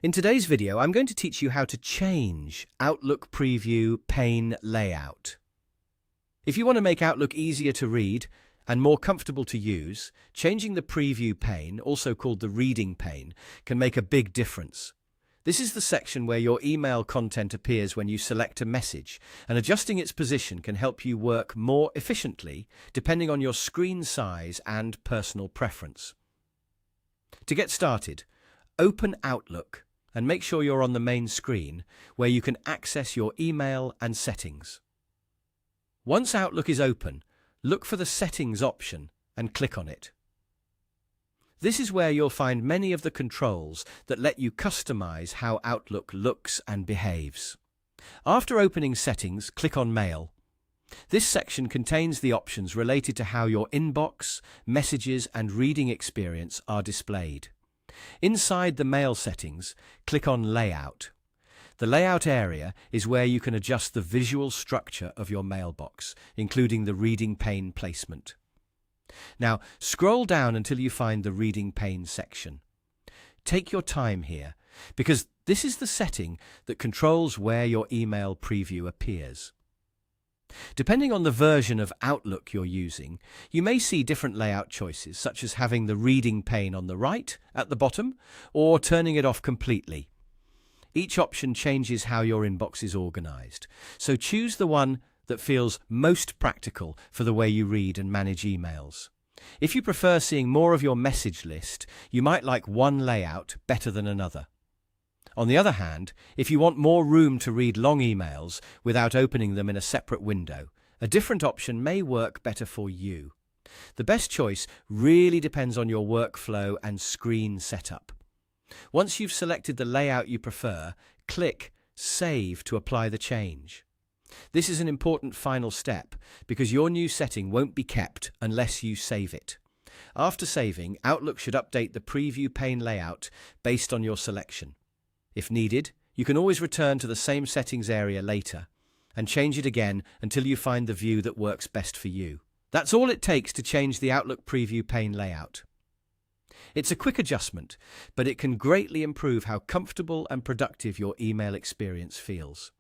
In today's video, I'm going to teach you how to change Outlook Preview pane layout. If you want to make Outlook easier to read and more comfortable to use, changing the preview pane, also called the reading pane, can make a big difference. This is the section where your email content appears when you select a message, and adjusting its position can help you work more efficiently depending on your screen size and personal preference. To get started, open Outlook and make sure you're on the main screen where you can access your email and settings. Once Outlook is open, look for the Settings option and click on it. This is where you'll find many of the controls that let you customize how Outlook looks and behaves. After opening Settings, click on Mail. This section contains the options related to how your inbox, messages, and reading experience are displayed. Inside the Mail settings, click on Layout. The Layout area is where you can adjust the visual structure of your mailbox, including the reading pane placement. Now, scroll down until you find the Reading pane section. Take your time here, because this is the setting that controls where your email preview appears. Depending on the version of Outlook you're using, you may see different layout choices, such as having the reading pane on the right, at the bottom, or turning it off completely. Each option changes how your inbox is organized, so choose the one that feels most practical for the way you read and manage emails. If you prefer seeing more of your message list, you might like one layout better than another. On the other hand, if you want more room to read long emails without opening them in a separate window, a different option may work better for you. The best choice really depends on your workflow and screen setup. Once you've selected the layout you prefer, click Save to apply the change. This is an important final step because your new setting won't be kept unless you save it. After saving, Outlook should update the preview pane layout based on your selection. If needed, you can always return to the same settings area later and change it again until you find the view that works best for you. That's all it takes to change the Outlook preview pane layout. It's a quick adjustment, but it can greatly improve how comfortable and productive your email experience feels.